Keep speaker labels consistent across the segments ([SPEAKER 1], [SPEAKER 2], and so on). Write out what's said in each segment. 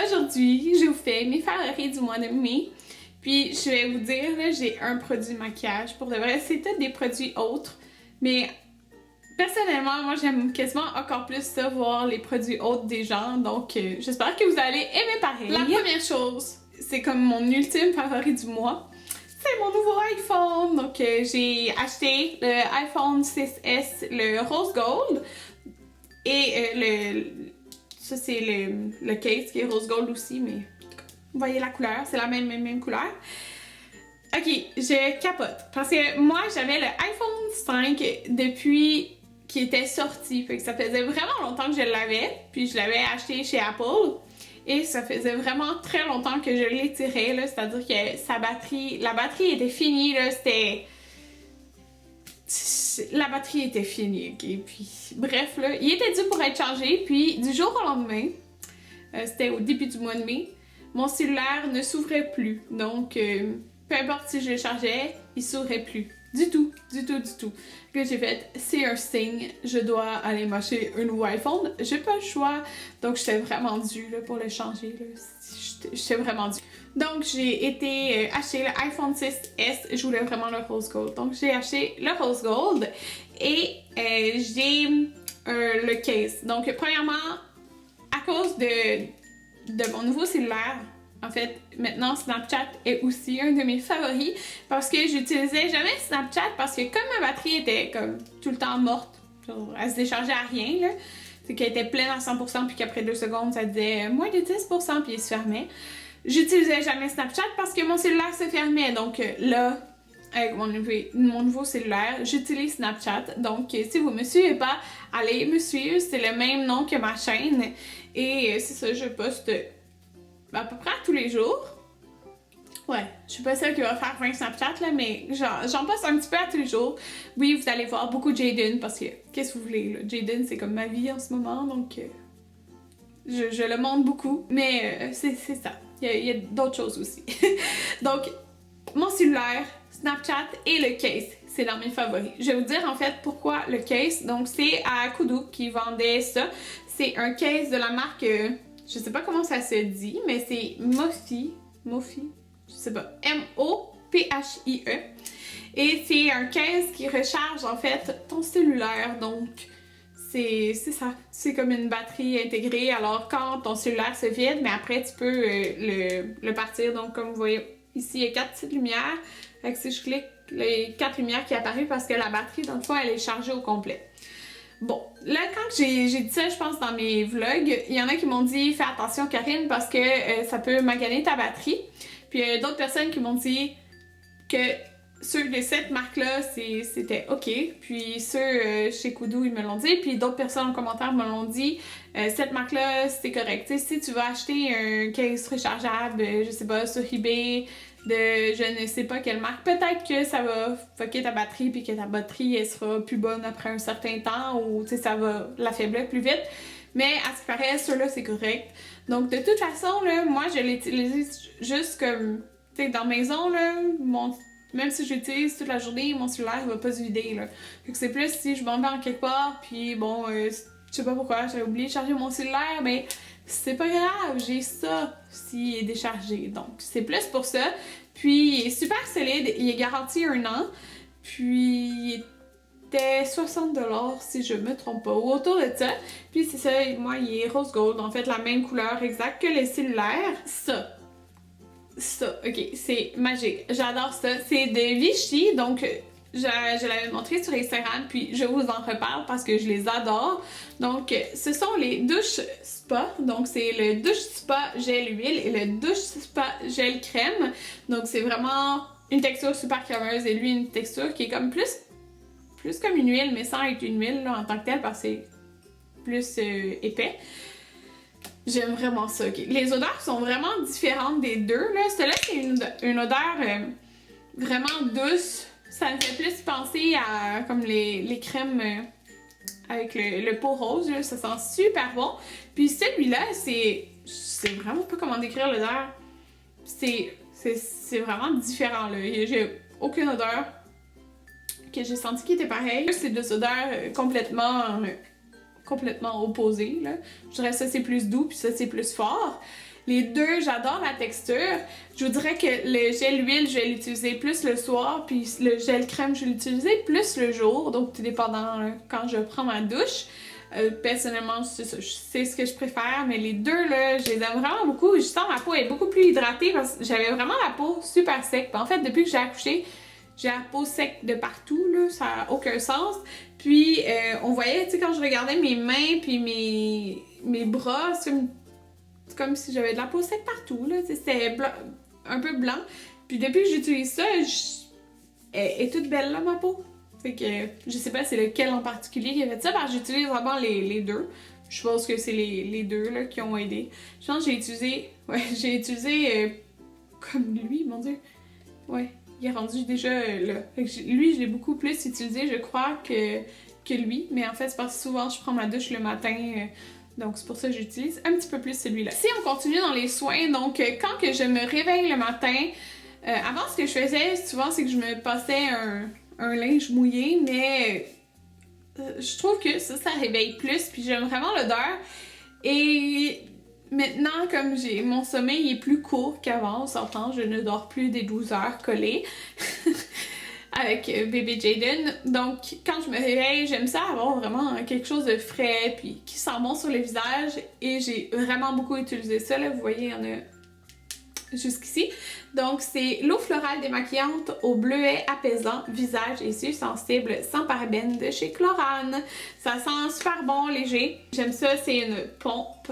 [SPEAKER 1] aujourd'hui, je vous fais mes favoris du mois de mai. Puis je vais vous dire, là, j'ai un produit maquillage. Pour de vrai, c'est peut-être des produits autres. Mais personnellement, moi j'aime quasiment encore plus ça, voir les produits autres des gens. Donc j'espère que vous allez aimer pareil. La première chose, c'est comme mon ultime favori du mois. C'est mon nouveau iPhone. Donc j'ai acheté le iPhone 6S, le Rose Gold. Et ça c'est le case qui est Rose Gold aussi, mais vous voyez la couleur, c'est la même couleur. Ok, je capote. Parce que moi, j'avais le iPhone 5 depuis qu'il était sorti. Fait que ça faisait vraiment longtemps que je l'avais. Puis je l'avais acheté chez Apple. Et ça faisait vraiment très longtemps que je l'étirais. C'est-à-dire que la batterie était finie. La batterie était finie, ok? Puis bref, là, il était dû pour être chargé. Puis du jour au lendemain, c'était au début du mois de mai, mon cellulaire ne s'ouvrait plus. Donc, peu importe si je le chargeais, il s'ouvrait plus. Du tout. Là, j'ai fait, c'est un signe, je dois aller m'acheter un nouveau iPhone. J'ai pas le choix. Donc, j'étais vraiment due là, pour le changer. J'étais vraiment due. Donc, j'ai été acheter le iPhone 6S. Je voulais vraiment le Rose Gold. Donc, j'ai acheté le Rose Gold et j'ai le case. Donc, premièrement, à cause de mon nouveau cellulaire, en fait, maintenant Snapchat est aussi un de mes favoris parce que j'utilisais jamais Snapchat parce que comme ma batterie était comme tout le temps morte, genre, elle se déchargeait à rien, là, c'est qu'elle était pleine à 100% puis qu'après 2 secondes ça disait moins de 10% puis il se fermait. J'utilisais jamais Snapchat parce que mon cellulaire se fermait, donc là, avec mon nouveau cellulaire, j'utilise Snapchat. Donc, si vous me suivez pas, allez me suivre. C'est le même nom que ma chaîne. Et c'est ça, je poste à peu près tous les jours. Ouais, je suis pas celle qui va faire 20 Snapchat, là, mais j'en poste un petit peu à tous les jours. Oui, vous allez voir beaucoup de Jaden parce que, qu'est-ce que vous voulez, là? Jaden, c'est comme ma vie en ce moment, donc je le montre beaucoup. Mais c'est ça. Il y a d'autres choses aussi. Donc, mon cellulaire, Snapchat et le case, c'est dans mes favoris. Je vais vous dire en fait pourquoi le case. Donc c'est à Kudu qui vendait ça. C'est un case de la marque, je sais pas comment ça se dit, mais c'est Mophie, je sais pas, M-O-P-H-I-E. Et c'est un case qui recharge en fait ton cellulaire. Donc c'est ça, c'est comme une batterie intégrée. Alors quand ton cellulaire se vide, mais après tu peux le partir. Donc comme vous voyez ici, il y a 4 petites lumières. Fait que si je clique, les 4 lumières qui apparaissent parce que la batterie, dans le fond, elle est chargée au complet. Bon, là, quand j'ai dit ça, je pense, dans mes vlogs, il y en a qui m'ont dit « Fais attention, Karine, parce que ça peut maganer ta batterie. » Puis il y a d'autres personnes qui m'ont dit que ceux de cette marque-là, c'était OK. Puis ceux chez Kudu, ils me l'ont dit. Puis d'autres personnes en commentaire me l'ont dit cette marque-là, c'est correct. T'sais, si tu vas acheter un case rechargeable, je sais pas, sur eBay, de je ne sais pas quelle marque, peut-être que ça va fucker ta batterie puis que ta batterie elle sera plus bonne après un certain temps ou ça va l'affaiblir plus vite. Mais à ce qui paraît, ceux-là, c'est correct. Donc de toute façon, là, moi je l'utilise juste comme dans la maison, là, même si j'utilise toute la journée, mon cellulaire il va pas se vider. Là. Fait que c'est plus si je m'en vais en quelque part, puis bon, je sais pas pourquoi, j'avais oublié de charger mon cellulaire, mais c'est pas grave, j'ai ça s'il est déchargé. Donc c'est plus pour ça. Puis il est super solide, il est garanti 1 an. Puis il était 60$ si je me trompe pas, ou autour de ça. Puis c'est ça, moi il est rose gold, en fait la même couleur exacte que le cellulaire. Ça, ok, c'est magique. J'adore ça. C'est de Vichy, donc je l'avais montré sur Instagram, puis je vous en reparle parce que je les adore. Donc, ce sont les douches spa. Donc, c'est le douche spa gel huile et le douche spa gel crème. Donc, c'est vraiment une texture super crémeuse et lui, une texture qui est comme plus comme une huile, mais sans être une huile là, en tant que telle parce que c'est plus épais. J'aime vraiment ça. Okay. Les odeurs sont vraiment différentes des deux. Celle-là, c'est une odeur vraiment douce. Ça me fait plus penser à comme les crèmes avec le pot rose. Là. Ça sent super bon. Puis celui-là, c'est vraiment pas comment décrire l'odeur. C'est vraiment différent. J'ai aucune odeur que j'ai senti qui était pareille. C'est des odeurs complètement complètement opposés, là. Je dirais ça c'est plus doux, puis ça c'est plus fort. Les deux, j'adore la texture. Je vous dirais que le gel huile, je vais l'utiliser plus le soir, puis le gel crème, je vais l'utiliser plus le jour, donc tout dépendant là, quand je prends ma douche. Personnellement, c'est ça, je sais ce que je préfère, mais les deux, là, je les aime vraiment beaucoup. Je sens ma peau est beaucoup plus hydratée parce que j'avais vraiment la peau super sec. Puis en fait, depuis que j'ai accouché, j'ai la peau sec de partout, là, ça n'a aucun sens. Puis, on voyait, tu sais, quand je regardais mes mains puis mes bras, c'est comme si j'avais de la peau sec partout, là, c'était un peu blanc. Puis depuis que j'utilise ça, elle est toute belle, là, ma peau. Fait que je sais pas c'est lequel en particulier qui a fait ça, parce que j'utilise vraiment les deux. Je pense que c'est les deux là, qui ont aidé. Je pense que j'ai utilisé comme lui, mon dieu. Ouais, il est rendu déjà là. Fait que lui, je l'ai beaucoup plus utilisé, je crois, que lui. Mais en fait, c'est parce que souvent, je prends ma douche le matin. Donc c'est pour ça que j'utilise un petit peu plus celui-là. Si on continue dans les soins, donc quand que je me réveille le matin, avant ce que je faisais souvent, c'est que je me passais un linge mouillé, mais je trouve que ça réveille plus, puis j'aime vraiment l'odeur. Et maintenant, comme mon sommeil est plus court qu'avant, on s'entend, je ne dors plus des 12 heures collées avec bébé Jaden. Donc, quand je me réveille, j'aime ça avoir vraiment quelque chose de frais, puis qui sent bon sur le visage. Et j'ai vraiment beaucoup utilisé ça, là. Vous voyez, il y en a jusqu'ici. Donc, c'est l'eau florale démaquillante au bleuet apaisant, visage et yeux sensibles sans parabènes de chez Chlorane. Ça sent super bon, léger. J'aime ça, c'est une pompe.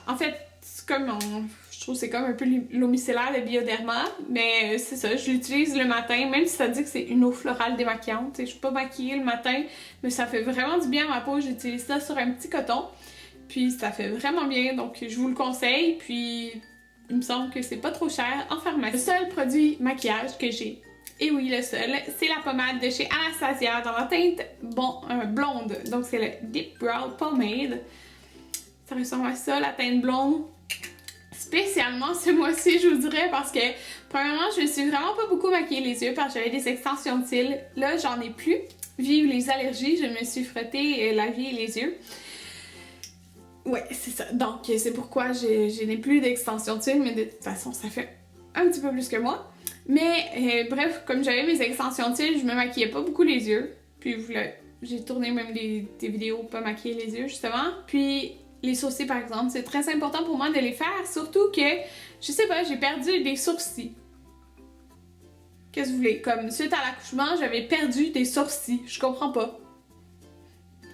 [SPEAKER 1] En fait, c'est comme je trouve que c'est comme un peu l'eau micellaire de Bioderma, mais c'est ça, je l'utilise le matin, même si ça dit que c'est une eau florale démaquillante. Je suis pas maquillée le matin, mais ça fait vraiment du bien à ma peau. J'utilise ça sur un petit coton, puis ça fait vraiment bien, donc je vous le conseille. Puis il me semble que c'est pas trop cher en pharmacie. Le seul produit maquillage que j'ai, et oui le seul, c'est la pommade de chez Anastasia dans la teinte blonde. Donc c'est le Deep Brow Pomade. Ça ressemble à ça, la teinte blonde. Spécialement ce mois-ci, je vous dirais, parce que premièrement, je me suis vraiment pas beaucoup maquillée les yeux parce que j'avais des extensions de cils. Là, j'en ai plus. Vive les allergies, je me suis frotté la vie et les yeux. Ouais, c'est ça. Donc, c'est pourquoi je n'ai plus d'extension de cils, mais de toute façon, ça fait un petit peu plus que moi. Mais bref, comme j'avais mes extensions de cils, je me maquillais pas beaucoup les yeux. Puis j'ai tourné même des vidéos pas maquiller les yeux, justement. Puis les sourcils, par exemple, c'est très important pour moi de les faire, surtout que, je sais pas, j'ai perdu des sourcils. Qu'est-ce que vous voulez? Comme suite à l'accouchement, j'avais perdu des sourcils. Je comprends pas.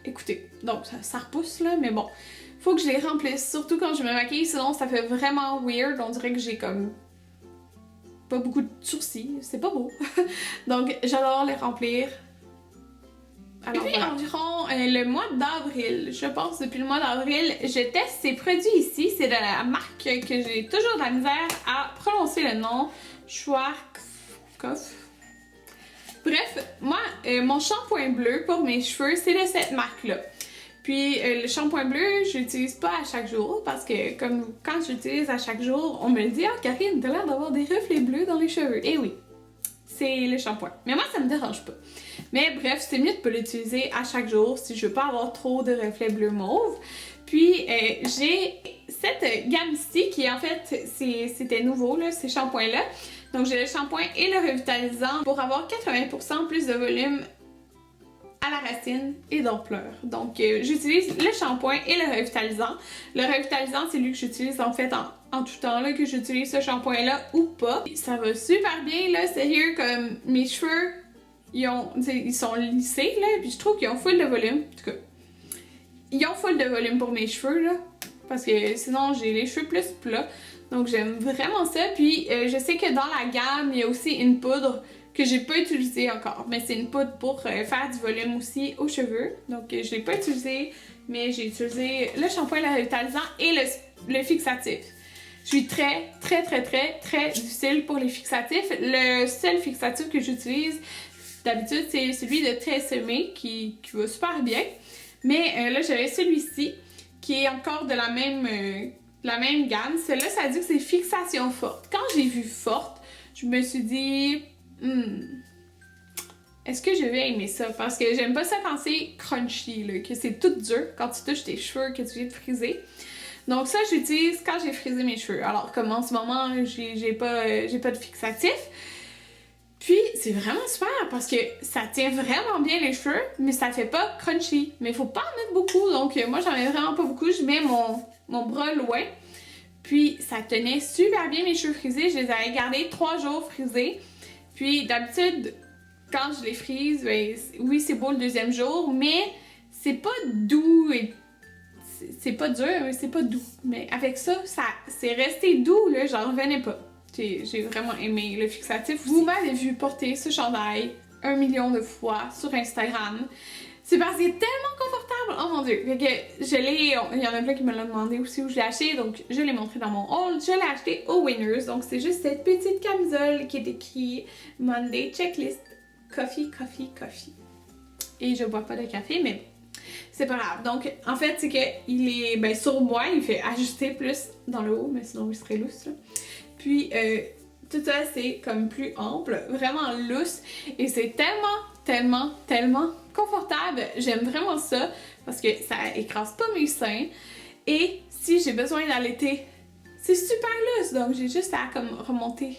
[SPEAKER 1] Écoutez, donc ça repousse là, mais bon. Faut que je les remplisse, surtout quand je me maquille, sinon ça fait vraiment weird. On dirait que j'ai comme pas beaucoup de sourcils, c'est pas beau. Donc j'adore les remplir. Alors, et puis voilà. Environ le mois d'avril, je pense depuis le mois d'avril, je teste ces produits ici. C'est de la marque que j'ai toujours de la misère à prononcer le nom. Schwarzkopf. Bref, moi, mon shampoing bleu pour mes cheveux, c'est de cette marque-là. Puis le shampoing bleu, je l'utilise pas à chaque jour parce que comme quand j'utilise à chaque jour, on me dit « Ah, Karine, t'as l'air d'avoir des reflets bleus dans les cheveux. » Et oui, c'est le shampoing. Mais moi, ça me dérange pas. Mais bref, c'est mieux de pas l'utiliser à chaque jour si je veux pas avoir trop de reflets bleu mauve. Puis j'ai cette gamme-ci qui en fait, c'était nouveau, là, ces shampoings-là. Donc j'ai le shampoing et le revitalisant pour avoir 80% plus de volume à la racine et d'ampleur. Donc j'utilise le shampoing et le revitalisant. Le revitalisant, c'est lui que j'utilise en fait en tout temps, là, que j'utilise ce shampoing-là ou pas. Ça va super bien, là, sérieux, comme mes cheveux, ils sont lissés, là, puis je trouve qu'ils ont full de volume. En tout cas, ils ont full de volume pour mes cheveux, là, parce que sinon j'ai les cheveux plus plats. Donc j'aime vraiment ça. Puis je sais que dans la gamme, il y a aussi une poudre que j'ai pas utilisée encore. Mais c'est une poudre pour faire du volume aussi aux cheveux. Donc je l'ai pas utilisée, mais j'ai utilisé le shampoing, le revitalisant et le fixatif. Je suis très difficile pour les fixatifs. Le seul fixatif que j'utilise d'habitude, c'est celui de TSME qui va super bien. Mais là, j'avais celui-ci qui est encore de la même gamme. Celui-là, ça dit que c'est fixation forte. Quand j'ai vu forte, je me suis dit, est-ce que je vais aimer ça? Parce que j'aime pas ça quand c'est crunchy, là, que c'est tout dur quand tu touches tes cheveux, que tu viens de friser. Donc ça, j'utilise quand j'ai frisé mes cheveux. Alors comme en ce moment, j'ai pas de fixatif. Puis c'est vraiment super parce que ça tient vraiment bien les cheveux, mais ça fait pas crunchy. Mais faut pas en mettre beaucoup, donc moi j'en mets vraiment pas beaucoup. Je mets mon bras loin. Puis ça tenait super bien mes cheveux frisés. Je les avais gardés 3 jours frisés. Puis d'habitude, quand je les frise, ben, oui c'est beau le deuxième jour, mais c'est pas doux et c'est pas dur, mais c'est pas doux. Mais avec ça, c'est resté doux, là, j'en revenais pas. J'ai vraiment aimé le fixatif. Vous m'avez vu porter ce chandail 1 million de fois sur Instagram. C'est parce qu'il est tellement confortable. Oh mon dieu. Fait que je l'ai. Il y en a plein qui me l'ont demandé aussi où je l'ai acheté. Donc je l'ai montré dans mon haul. Je l'ai acheté au Winners. Donc c'est juste cette petite camisole qui est écrit Monday Checklist. Coffee, coffee, coffee. Et je bois pas de café, mais c'est pas grave. Donc en fait, c'est que il est ben, sur moi, il fait ajuster plus dans le haut, mais sinon il serait lousse. Là. Puis tout ça c'est comme plus ample, vraiment lousse. Et c'est tellement confortable. J'aime vraiment ça parce que ça écrase pas mes seins. Et si j'ai besoin d'allaiter, c'est super lousse. Donc j'ai juste à comme remonter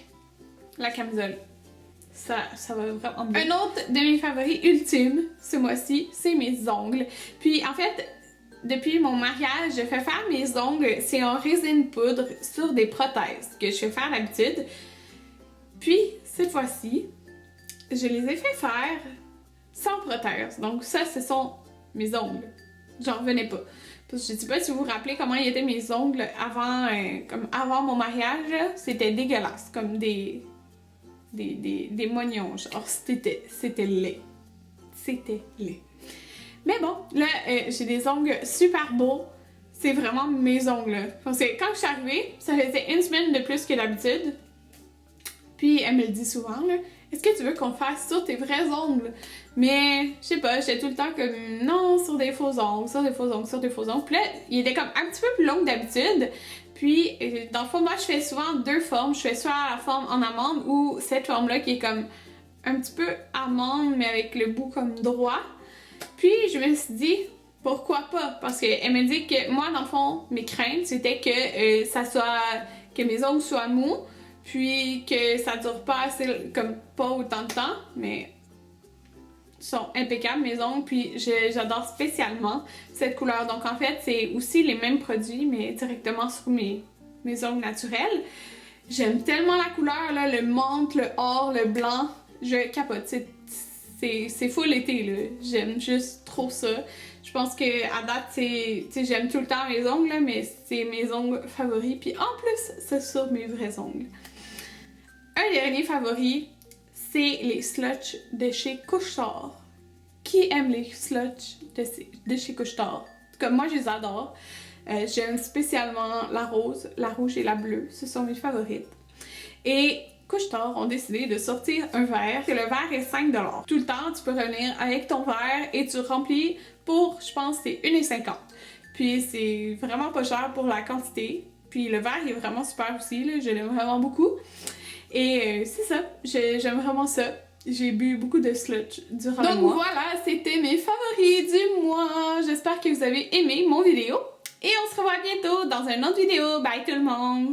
[SPEAKER 1] la camisole. Ça va vraiment bien. Un autre de mes favoris ultimes ce mois-ci, c'est mes ongles. Puis en fait, depuis mon mariage, je fais faire mes ongles, c'est en résine poudre sur des prothèses que je fais faire d'habitude. Puis cette fois-ci, je les ai fait faire sans prothèse. Donc ça, ce sont mes ongles. J'en revenais pas. Parce que je sais pas si vous vous rappelez comment étaient mes ongles avant, comme avant mon mariage. C'était dégueulasse, comme des mognons. Genre, c'était laid. C'était laid. Mais bon, là, j'ai des ongles super beaux. C'est vraiment mes ongles. Parce que quand je suis arrivée, ça faisait 1 semaine de plus que d'habitude. Puis elle me le dit souvent, là. Est-ce que tu veux qu'on fasse sur tes vrais ongles? Mais, je sais pas, j'étais tout le temps comme non, sur des faux ongles, sur des faux ongles, sur des faux ongles. Puis là, il était comme un petit peu plus long que d'habitude. Puis, dans le fond, moi, je fais souvent 2 formes. Je fais soit la forme en amande ou cette forme-là qui est comme un petit peu amande, mais avec le bout comme droit. Puis, je me suis dit, pourquoi pas? Parce qu'elle m'a dit que moi, dans le fond, mes craintes, c'était que que mes ongles soient mous. Puis que ça dure pas assez, comme pas autant de temps, mais ils sont impeccables mes ongles, puis j'adore spécialement cette couleur. Donc en fait, c'est aussi les mêmes produits, mais directement sur mes ongles naturels. J'aime tellement la couleur, là, le menthe, le or, le blanc, je capote. C'est full été, là. J'aime juste trop ça. Je pense que à date, j'aime tout le temps mes ongles, là, mais c'est mes ongles favoris. Puis en plus, c'est sur mes vrais ongles. Un dernier favori, c'est les Sluts de chez Couche-Tard. Qui aime les Sluts de chez Couche-Tard? Comme moi, je les adore. J'aime spécialement la rose, la rouge et la bleue. Ce sont mes favorites. Et Couche-Tard ont décidé de sortir un verre. Le verre est 5 $. Tout le temps, tu peux revenir avec ton verre et tu remplis pour, je pense, c'est 1,50 $. Puis c'est vraiment pas cher pour la quantité. Puis le verre il est vraiment super aussi, là. Je l'aime vraiment beaucoup. Et c'est ça, j'aime vraiment ça. J'ai bu beaucoup de sludge durant le mois. Donc voilà, c'était mes favoris du mois. J'espère que vous avez aimé mon vidéo. Et on se revoit bientôt dans une autre vidéo. Bye tout le monde!